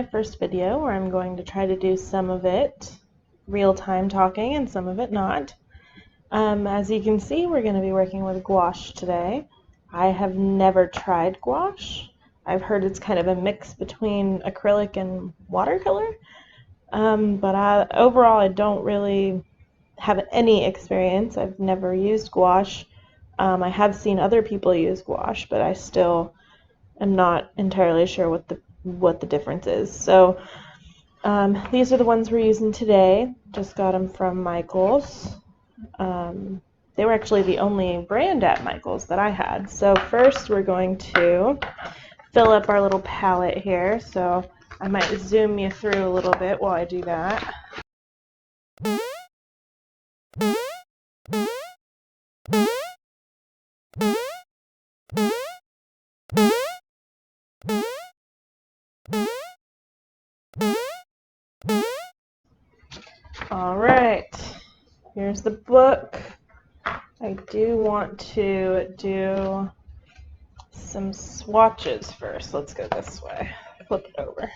my first video where I'm going to try to do some of it real-time talking and some of it not. As you can see, we're going to be working with gouache today. I have never tried gouache. I've heard it's kind of a mix between acrylic and watercolor, but overall I don't really have any experience. I've never used gouache. I have seen other people use gouache, but I still am not entirely sure what the difference is. So these are the ones we're using today. Just got them from Michael's. They were actually the only brand at Michael's that I had. So first we're going to fill up our little palette here. So I might zoom you through a little bit while I do that. Alright, here's the book. I do want to do some swatches first. Let's go this way. Flip it over.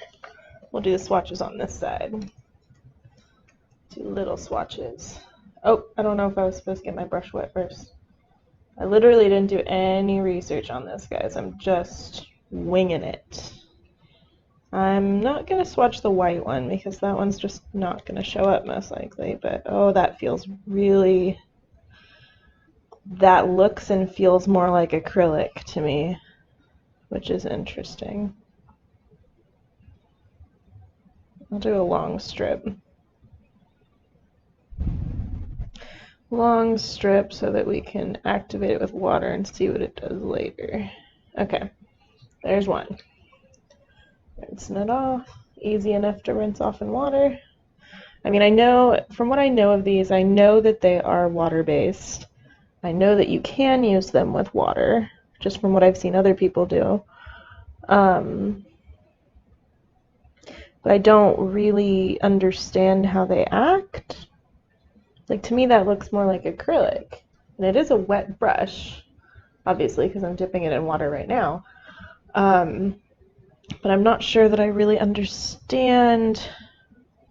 We'll do the swatches on this side. Two little swatches. Oh, I don't know if I was supposed to get my brush wet first. I literally didn't do any research on this, guys. I'm just winging it. I'm not going to swatch the white one because that one's just not going to show up most likely, but oh, that feels really, that looks and feels more like acrylic to me, which is interesting. I'll do a long strip. Long strip so that we can activate it with water and see what it does later. Okay, there's one. Rinsing it off. Easy enough to rinse off in water. I mean, I know, from what I know of these, I know that they are water-based. I know that you can use them with water, just from what I've seen other people do. But I don't really understand how they act. Like, to me, that looks more like acrylic. And it is a wet brush, obviously, because I'm dipping it in water right now. But I'm not sure that I really understand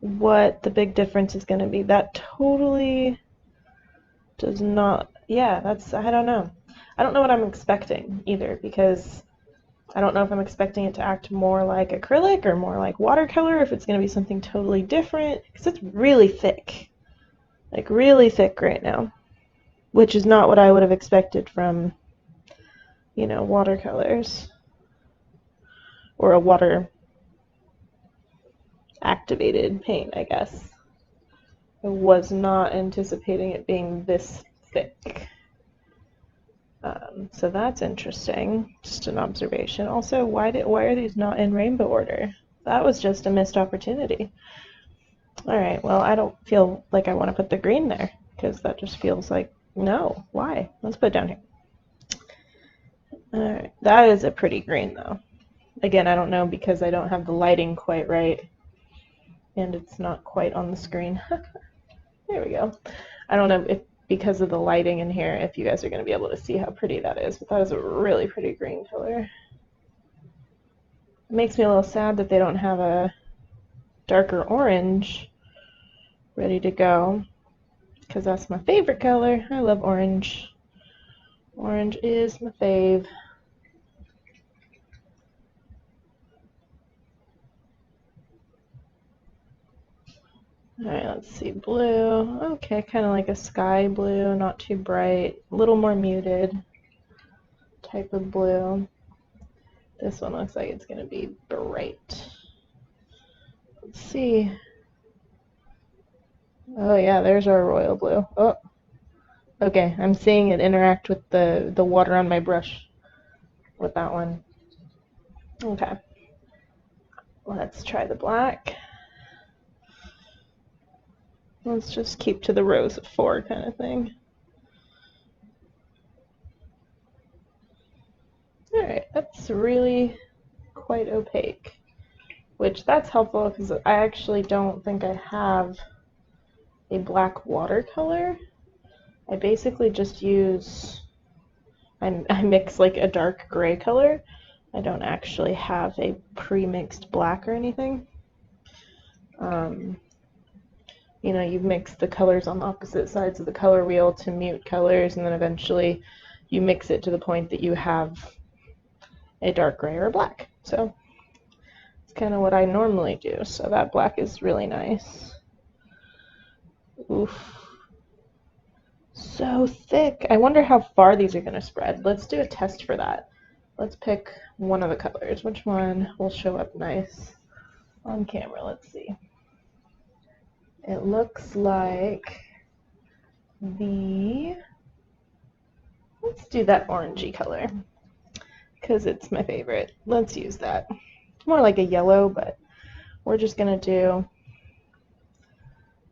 what the big difference is going to be. That totally does not, yeah, that's, I don't know. I don't know what I'm expecting either, because I don't know if I'm expecting it to act more like acrylic or more like watercolor, if it's going to be something totally different, because it's really thick. Like, really thick right now, which is not what I would have expected from, you know, watercolors. Or a water activated paint, I guess. I was not anticipating it being this thick. So that's interesting. Just an observation. Also, why are these not in rainbow order? That was just a missed opportunity. Alright, well, I don't feel like I want to put the green there, because that just feels like, no, why? Let's put it down here. Alright, that is a pretty green, though. Again, I don't know because I don't have the lighting quite right, and it's not quite on the screen. There we go. I don't know if because of the lighting in here, if you guys are going to be able to see how pretty that is, but that is a really pretty green color. It makes me a little sad that they don't have a darker orange ready to go, because that's my favorite color. I love orange. Orange is my fave. Alright, let's see, blue. Okay, kind of like a sky blue, not too bright, a little more muted type of blue. This one looks like it's going to be bright. Let's see. Oh yeah, there's our royal blue. Oh, okay, I'm seeing it interact with the water on my brush with that one. Okay, let's try the black. Let's just keep to the rows of 4 kind of thing. Alright, that's really quite opaque, which that's helpful because I actually don't think I have a black watercolor. I basically just use, I mix like a dark gray color I don't actually have a pre-mixed black or anything. You know, you mix the colors on opposite sides of the color wheel to mute colors, and then eventually you mix it to the point that you have a dark gray or a black. So it's kind of what I normally do. So that black is really nice. Oof. So thick. I wonder how far these are going to spread. Let's do a test for that. Let's pick one of the colors. Which one will show up nice on camera? Let's see. It looks like let's do that orangey color because it's my favorite. Let's use that. It's more like a yellow, but we're just going to do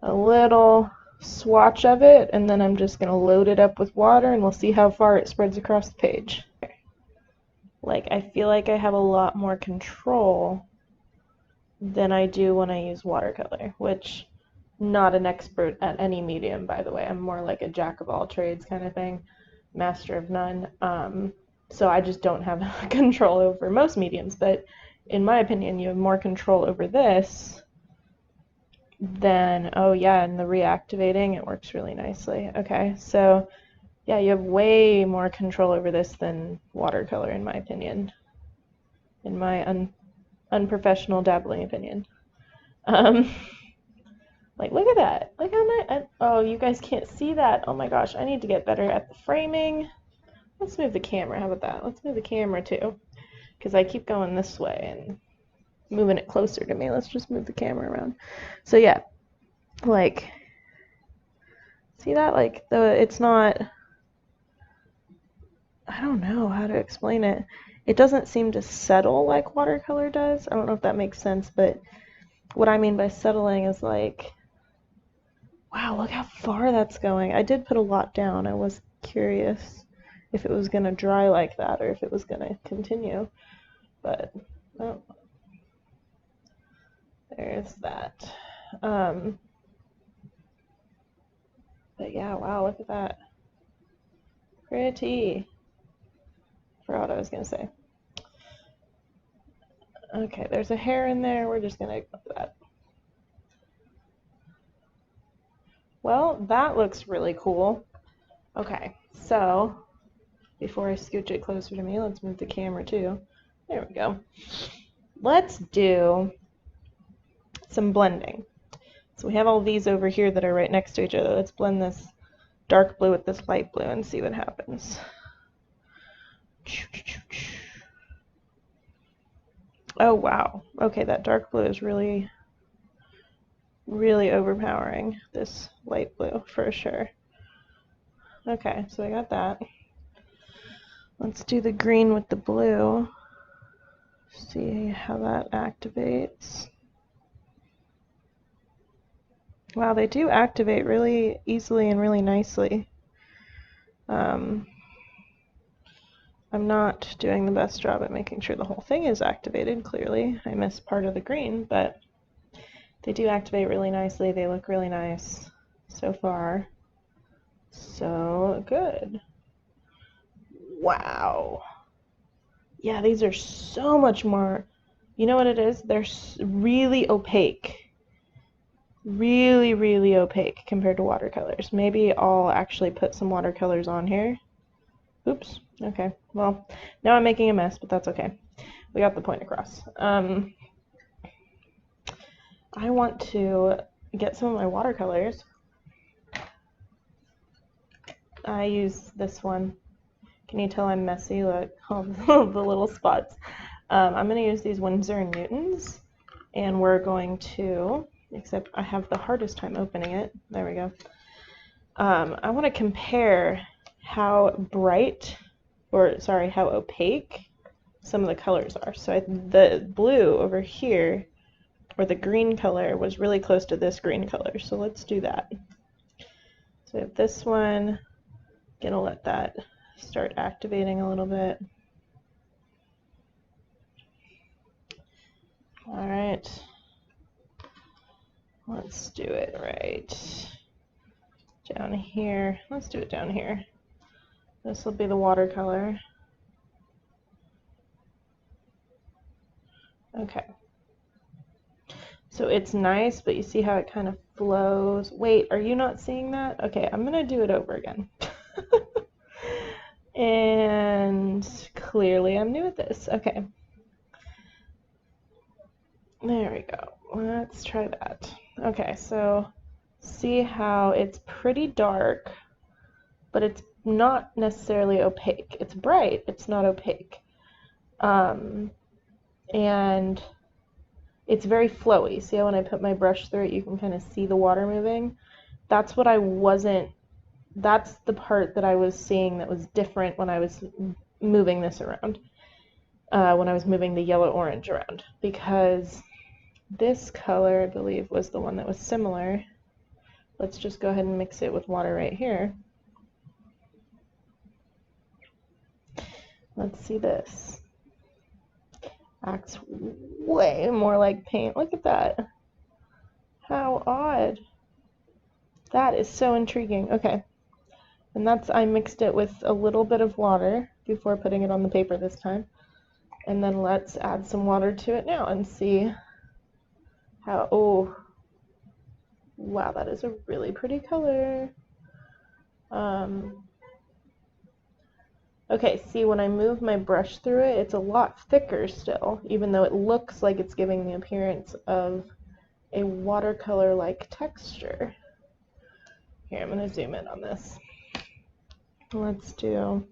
a little swatch of it, and then I'm just going to load it up with water, and we'll see how far it spreads across the page. Like, I feel like I have a lot more control than I do when I use watercolor, which, not an expert at any medium, by the way. I'm more like a jack of all trades kind of thing, master of none. So I just don't have control over most mediums, but in my opinion, you have more control over this than, oh yeah, and the reactivating, it works really nicely. Okay, so yeah, you have way more control over this than watercolor, in my opinion, in my unprofessional dabbling opinion. Like, look at that. Look how nice. Oh, you guys can't see that. Oh my gosh, I need to get better at the framing. Let's move the camera. How about that? Let's move the camera too, because I keep going this way and moving it closer to me. Let's just move the camera around. So yeah, like, see that? Like, it's not, I don't know how to explain it. It doesn't seem to settle like watercolor does. I don't know if that makes sense, but what I mean by settling is like, wow, look how far that's going. I did put a lot down. I was curious if it was going to dry like that or if it was going to continue. But, oh, there's that. But yeah, wow, look at that. Pretty. Forgot what I was going to say. Okay, there's a hair in there. We're just going to ignore that. Well, that looks really cool. Okay, so before I scooch it closer to me, let's move the camera too. There we go. Let's do some blending. So we have all these over here that are right next to each other. Let's blend this dark blue with this light blue and see what happens. Oh wow. Okay, that dark blue is really overpowering this light blue for sure. Okay, so I got that. Let's do the green with the blue. See how that activates. Wow, they do activate really easily and really nicely. I'm not doing the best job at making sure the whole thing is activated, clearly. I missed part of the green, but they do activate really nicely. They look really nice so far. So good. Wow. Yeah, these are so much more, you know what it is? They're really opaque. Really opaque compared to watercolors. Maybe I'll actually put some watercolors on here. Oops. Okay. Well, now I'm making a mess, but that's okay. We got the point across. I want to get some of my watercolors. I use this one. Can you tell I'm messy? Look, all the little spots. I'm going to use these Winsor & Newtons, and we're going to, except I have the hardest time opening it. There we go. I want to compare how bright, or sorry, how opaque some of the colors are. So the blue over here, or the green color, was really close to this green color. So let's do that. So we have this one. Gonna let that start activating a little bit. All right. Let's do it right down here. Let's do it down here. This will be the watercolor. Okay. So it's nice, but you see how it kind of flows. Wait, are you not seeing that? Okay, I'm gonna do it over again. And clearly I'm new at this. Okay. There we go. Let's try that. Okay, so see how it's pretty dark, but it's not necessarily opaque. It's bright, it's not opaque. And it's very flowy. See how when I put my brush through it, you can kind of see the water moving? That's what I wasn't, that's the part that I was seeing that was different when I was moving this around, when I was moving the yellow-orange around, because this color, I believe, was the one that was similar. Let's just go ahead and mix it with water right here. Let's see this. Acts way more like paint. Look at that. How odd. That is so intriguing. Okay. And that's, I mixed it with a little bit of water before putting it on the paper this time. And then let's add some water to it now and see how, oh, wow, that is a really pretty color. Okay, see, when I move my brush through it, it's a lot thicker still, even though it looks like it's giving the appearance of a watercolor-like texture. Here, I'm going to zoom in on this. Let's do...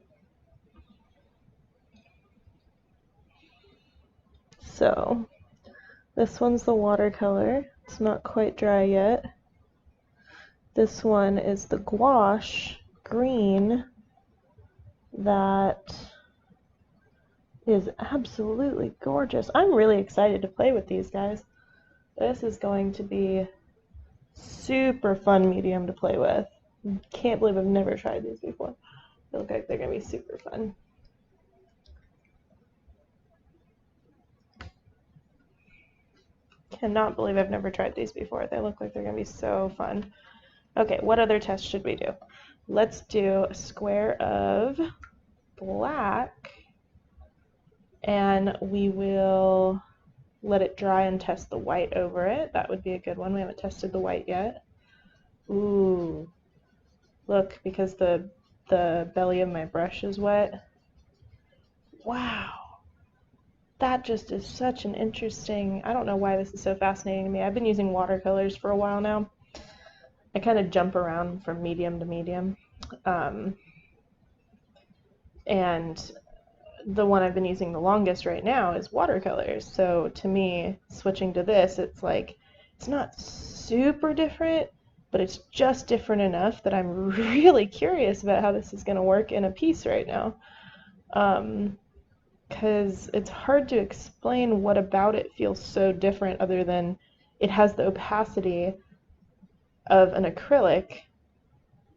So, this one's the watercolor. It's not quite dry yet. This one is the gouache green that is absolutely gorgeous. I'm really excited to play with these guys. This is going to be super fun medium to play with. Can't believe I've never tried these before. They look like they're going to be super fun. Cannot believe I've never tried these before. They look like they're going to be so fun. Okay, what other test should we do? Let's do a square of black, and we will let it dry and test the white over it. That would be a good one. We haven't tested the white yet. Ooh, look, because the belly of my brush is wet. Wow, that just is such an interesting, I don't know why this is so fascinating to me. I've been using watercolors for a while now. I kind of jump around from medium to medium. And the one I've been using the longest right now is watercolors. So to me, switching to this, it's like, it's not super different, but it's just different enough that I'm really curious about how this is going to work in a piece right now. Because it's hard to explain what about it feels so different other than it has the opacity of an acrylic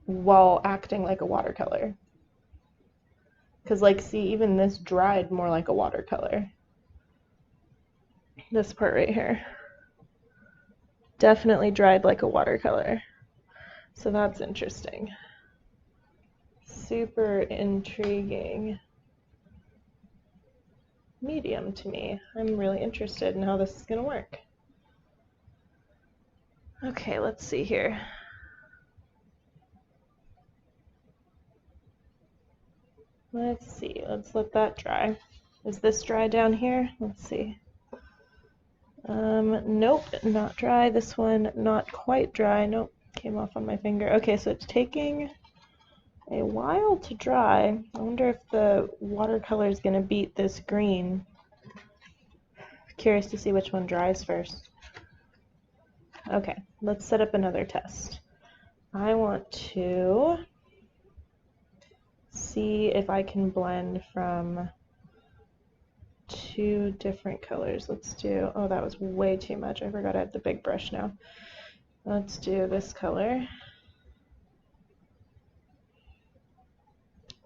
while acting like a watercolor. Because, like, see, even this dried more like a watercolor. This part right here. Definitely dried like a watercolor. So that's interesting. Super intriguing medium to me. I'm really interested in how this is going to work. Okay, let's see here. Let's see. Let's let that dry. Is this dry down here? Let's see. Nope, not dry. This one, not quite dry. Nope, came off on my finger. Okay, so it's taking a while to dry. I wonder if the watercolor is going to beat this green. Curious to see which one dries first. Okay, let's set up another test. I want to see if I can blend from two different colors. Let's do, oh, that was way too much. I forgot I have the big brush now. Let's do this color.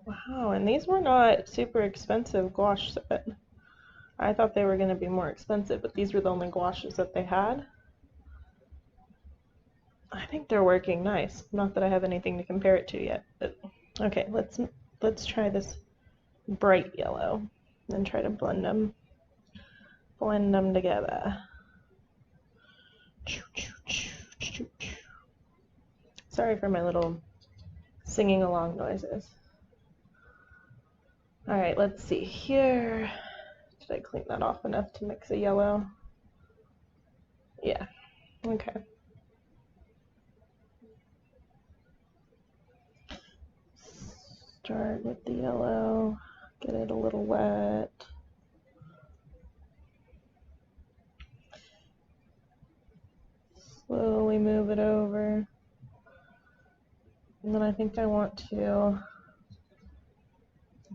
Wow, and these were not super expensive gouache set. I thought they were going to be more expensive, but these were the only gouaches that they had. I think they're working nice. Not that I have anything to compare it to yet, but okay, let's try this bright yellow and try to blend them. blend them together. Sorry for my little singing along noises. Alright, let's see here. Did I clean that off enough to mix a yellow? Yeah, okay. Start with the yellow, get it a little wet. Slowly move it over. And then I think I want to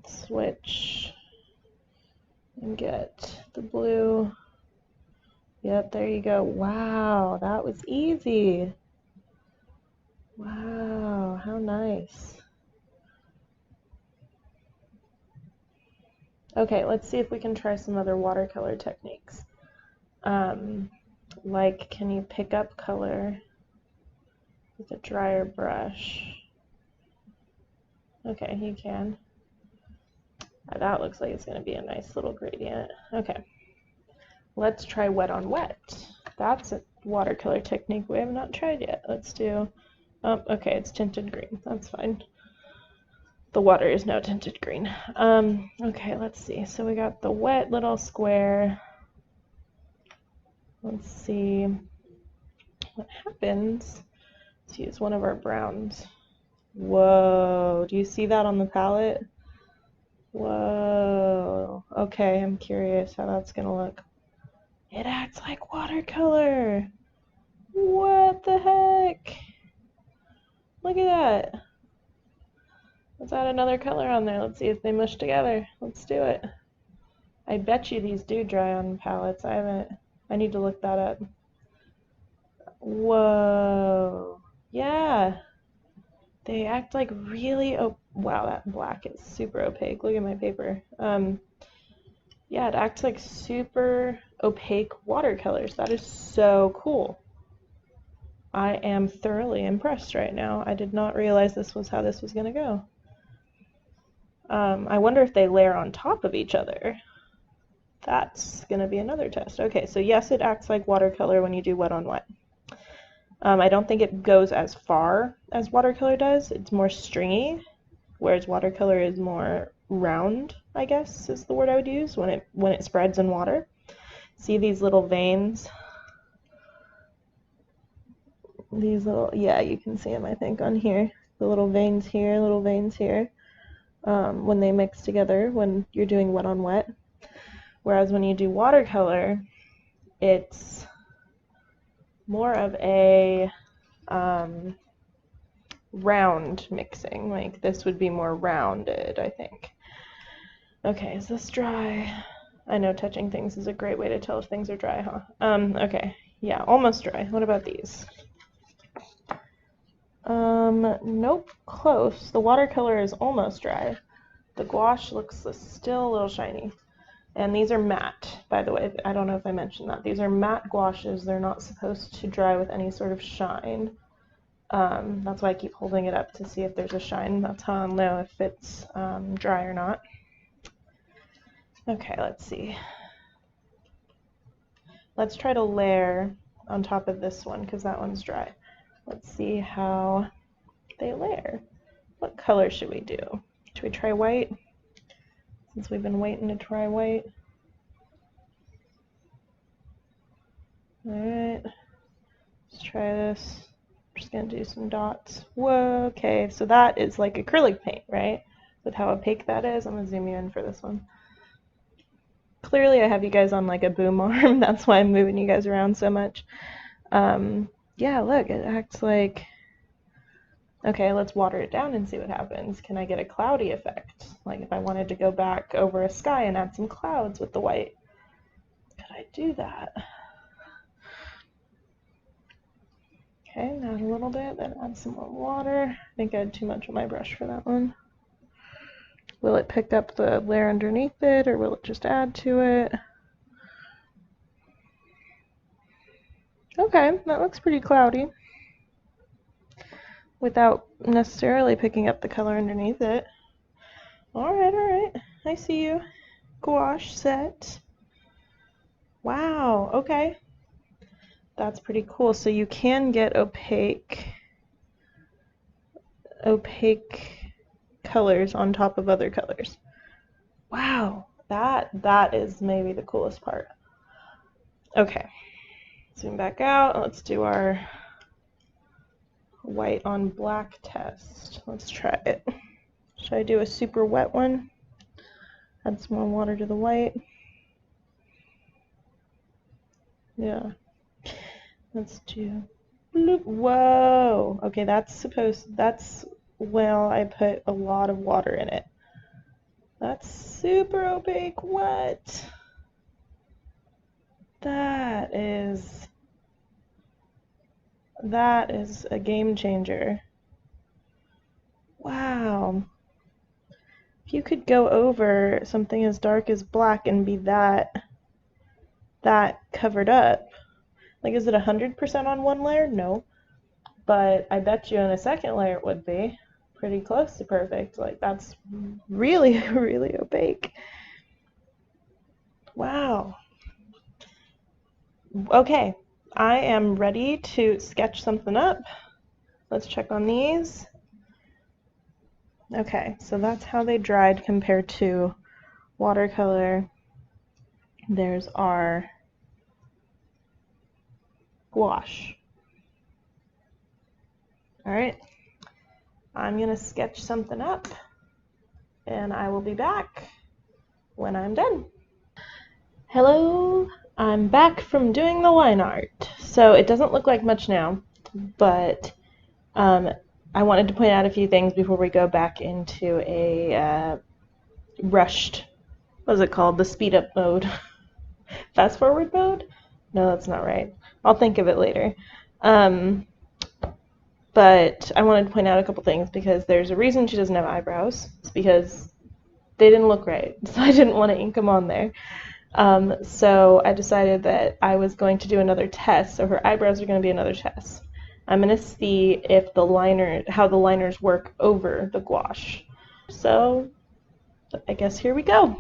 switch and get the blue. Yep, there you go. Wow, that was easy. Wow, how nice. Okay, let's see if we can try some other watercolor techniques. Like, can you pick up color with a drier brush? Okay, you can. That looks like it's going to be a nice little gradient. Okay, let's try wet on wet. That's a watercolor technique we have not tried yet. Let's do, oh, okay, it's tinted green. That's fine. The water is now tinted green. Okay, let's see. So we got the wet little square. Let's see what happens. Let's use one of our browns. Whoa, do you see that on the palette? Whoa. Okay, I'm curious how that's gonna look. It acts like watercolor. What the heck? Look at that. Let's add another color on there. Let's see if they mush together. Let's do it. I bet you these do dry on palettes. I need to look that up. Whoa. Yeah. They act like really, oh, wow, that black is super opaque. Look at my paper. Yeah, it acts like super opaque watercolors. That is so cool. I am thoroughly impressed right now. I did not realize this was how this was going to go. I wonder if they layer on top of each other. That's going to be another test. Okay, so yes, it acts like watercolor when you do wet on wet. I don't think it goes as far as watercolor does. It's more stringy, whereas watercolor is more round, I guess is the word I would use when it spreads in water. See these little veins? These little, yeah, you can see them, I think, on here. The little veins here, little veins here. When they mix together, when you're doing wet on wet. Whereas when you do watercolor, it's more of a round mixing. Like this would be more rounded, I think. Okay, is this dry? I know touching things is a great way to tell if things are dry, huh? Okay, yeah, almost dry. What about these? Nope, close. The watercolor is almost dry. The gouache looks still a little shiny. And these are matte, by the way. I don't know if I mentioned that. These are matte gouaches. They're not supposed to dry with any sort of shine. That's why I keep holding it up to see if there's a shine. That's how I'll know if it's dry or not. Okay, let's see. Let's try to layer on top of this one because that one's dry. Let's see how they layer. What color should we do? Should we try white? Since we've been waiting to try white. Alright, let's try this. I'm just going to do some dots. Whoa, okay, so that is like acrylic paint, right? With how opaque that is. I'm going to zoom you in for this one. Clearly I have you guys on like a boom arm. That's why I'm moving you guys around so much. Yeah, look, it acts like... Okay, let's water it down and see what happens. Can I get a cloudy effect? Like if I wanted to go back over a sky and add some clouds with the white. Could I do that? Okay, add a little bit, then add some more water. I think I had too much on my brush for that one. Will it pick up the layer underneath it, or will it just add to it? Okay, that looks pretty cloudy. Without necessarily picking up the color underneath it. Alright, I see you. Gouache set. Wow, okay. That's pretty cool. So you can get opaque colors on top of other colors. Wow, that is maybe the coolest part. Okay, zoom back out. Let's do our white on black test. Let's try it. Should I do a super wet one? Add some more water to the white. Yeah. Let's do bloop. Whoa. Okay, that's well, I put a lot of water in it. That's super opaque. What? That is a game changer. Wow. If you could go over something as dark as black and be that covered up. Like, is it 100% on one layer? No. But I bet you on a second layer it would be pretty close to perfect. Like, that's really, really opaque. Wow. Okay, I am ready to sketch something up. Let's check on these. Okay, so that's how they dried compared to watercolor. There's our gouache. All right, I'm gonna sketch something up and I will be back when I'm done. Hello, I'm back from doing the line art. So it doesn't look like much now, but I wanted to point out a few things before we go back into a rushed, what is it called? The speed up mode. Fast forward mode? No, that's not right. I'll think of it later. But I wanted to point out a couple things because there's a reason she doesn't have eyebrows. It's because they didn't look right, so I didn't want to ink them on there. So I decided that I was going to do another test, so her eyebrows are going to be another test. I'm going to see if how the liners work over the gouache. So I guess here we go.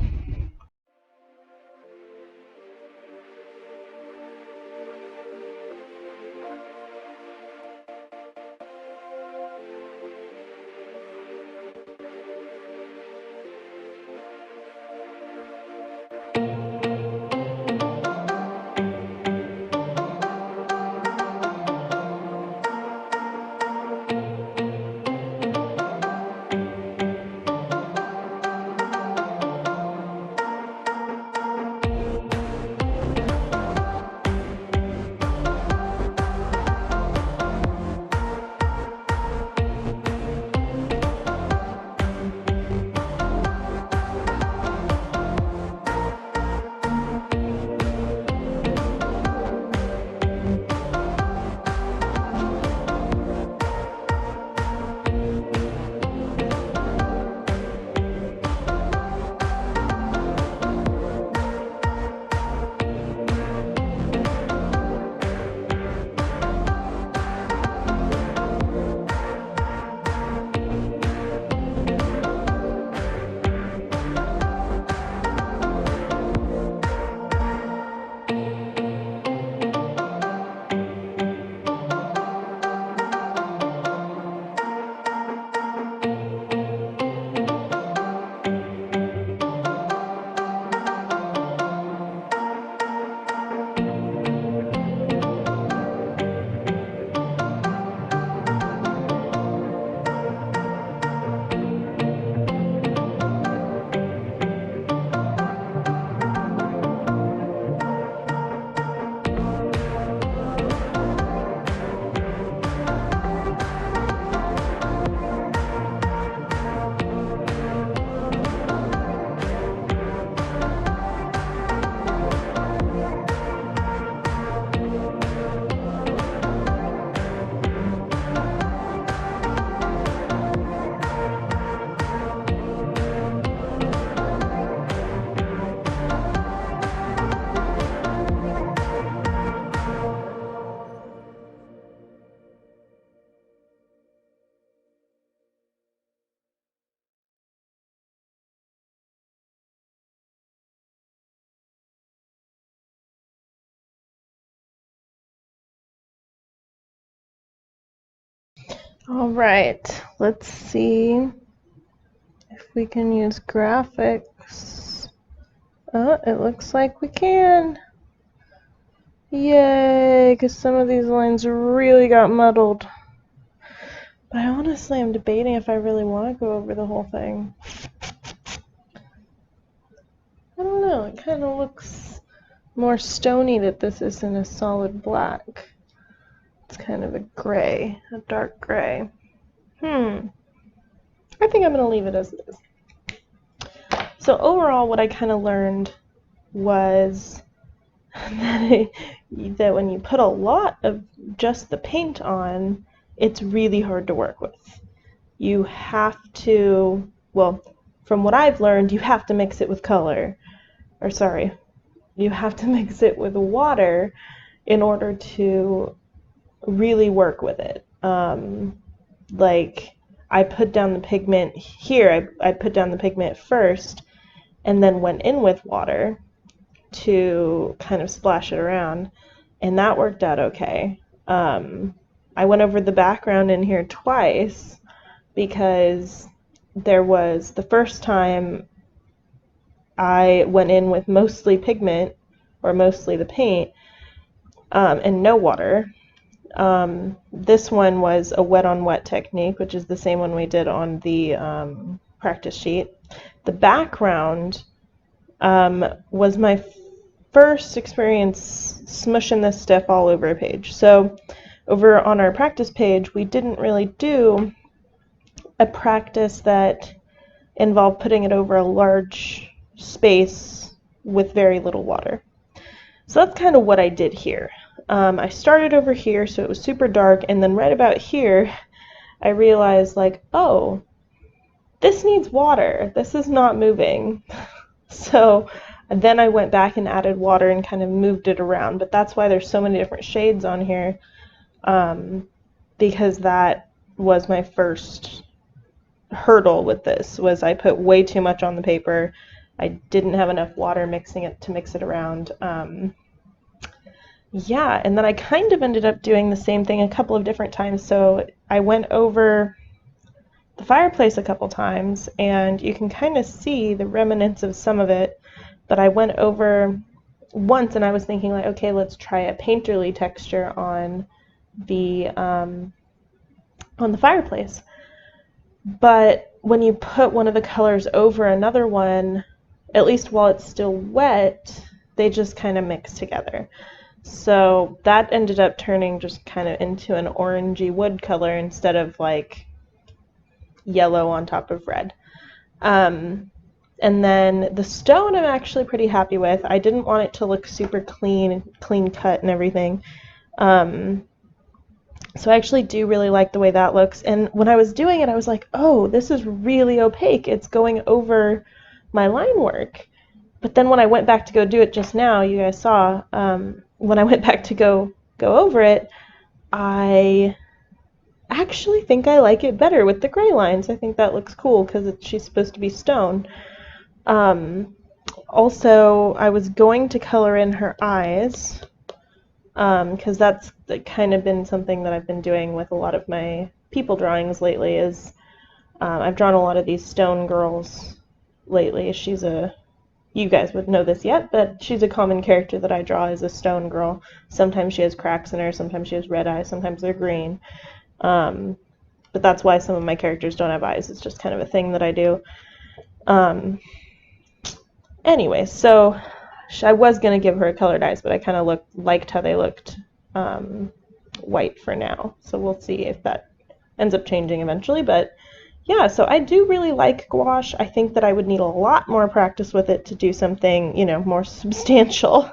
All right, let's see if we can use graphics. Oh, it looks like we can. Yay, because some of these lines really got muddled. But I honestly am debating if I really want to go over the whole thing. I don't know, it kind of looks more stony that this isn't a solid black. It's kind of a gray, a dark gray. I think I'm going to leave it as it is. So overall, what I kind of learned was that when you put a lot of just the paint on, it's really hard to work with. You have to, well, from what I've learned, you have to mix it with color. Or sorry, you have to mix it with water in order to really work with it. Like, I put down the pigment here, I put down the pigment first, and then went in with water to kind of splash it around, and that worked out okay. I went over the background in here twice because there was the first time I went in with mostly pigment, or mostly the paint, and no water. This one was a wet on wet technique, which is the same one we did on the practice sheet. The background was my first experience smushing this stuff all over a page. So over on our practice page, we didn't really do a practice that involved putting it over a large space with very little water. So that's kind of what I did here. I started over here, so it was super dark, and then right about here, I realized, like, oh, this needs water. This is not moving. So then I went back and added water and kind of moved it around, but that's why there's so many different shades on here, because that was my first hurdle with this, was I put way too much on the paper. I didn't have enough water mixing it to mix it around. Yeah, and then I kind of ended up doing the same thing a couple of different times. So I went over the fireplace a couple times, and you can kind of see the remnants of some of it, but I went over once and I was thinking, like, okay, let's try a painterly texture on the fireplace. But when you put one of the colors over another one, at least while it's still wet, they just kind of mix together. So that ended up turning just kind of into an orangey wood color instead of like yellow on top of red. And then the stone I'm actually pretty happy with. I didn't want it to look super clean cut and everything. So I actually do really like the way that looks. And when I was doing it, I was like, oh, this is really opaque. It's going over my line work. But then when I went back to go do it just now, you guys saw, when I went back to go over it, I actually think I like it better with the gray lines. I think that looks cool because she's supposed to be stone. Also, I was going to color in her eyes, because that's kind of been something that I've been doing with a lot of my people drawings lately, is I've drawn a lot of these stone girls lately. You guys would know this yet, but she's a common character that I draw as a stone girl. Sometimes she has cracks in her, sometimes she has red eyes, sometimes they're green. But that's why some of my characters don't have eyes. It's just kind of a thing that I do. Anyway, so I was going to give her colored eyes, but I kind of liked how they looked white for now. So we'll see if that ends up changing eventually. But yeah, so I do really like gouache. I think that I would need a lot more practice with it to do something, more substantial.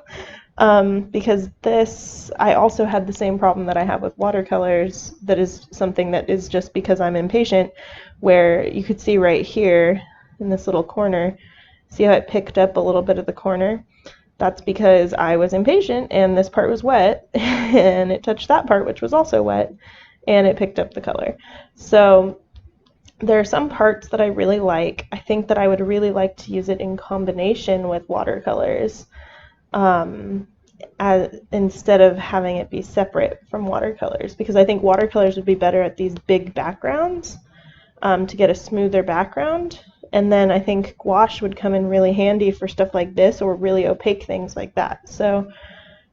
Because I also had the same problem that I have with watercolors. That is something that is just because I'm impatient, where you could see right here in this little corner, see how it picked up a little bit of the corner? That's because I was impatient and this part was wet and it touched that part, which was also wet, and it picked up the color. So there are some parts that I really like. I think that I would really like to use it in combination with watercolors. instead of having it be separate from watercolors, because I think watercolors would be better at these big backgrounds to get a smoother background. And then I think gouache would come in really handy for stuff like this or really opaque things like that. So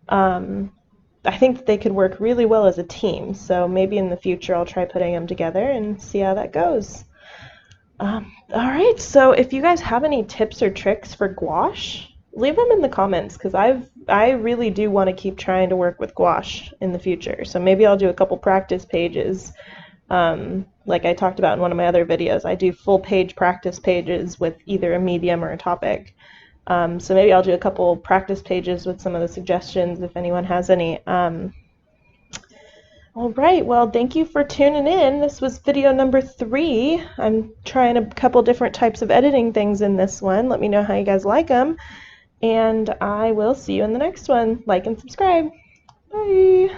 I think that they could work really well as a team. So maybe in the future I'll try putting them together and see how that goes. All right, so if you guys have any tips or tricks for gouache, leave them in the comments because I really do want to keep trying to work with gouache in the future. So maybe I'll do a couple practice pages. Like I talked about in one of my other videos, I do full page practice pages with either a medium or a topic. So maybe I'll do a couple practice pages with some of the suggestions if anyone has any. All right, well, thank you for tuning in. This was video number 3. I'm trying a couple different types of editing things in this one. Let me know how you guys like them. And I will see you in the next one. Like and subscribe. Bye.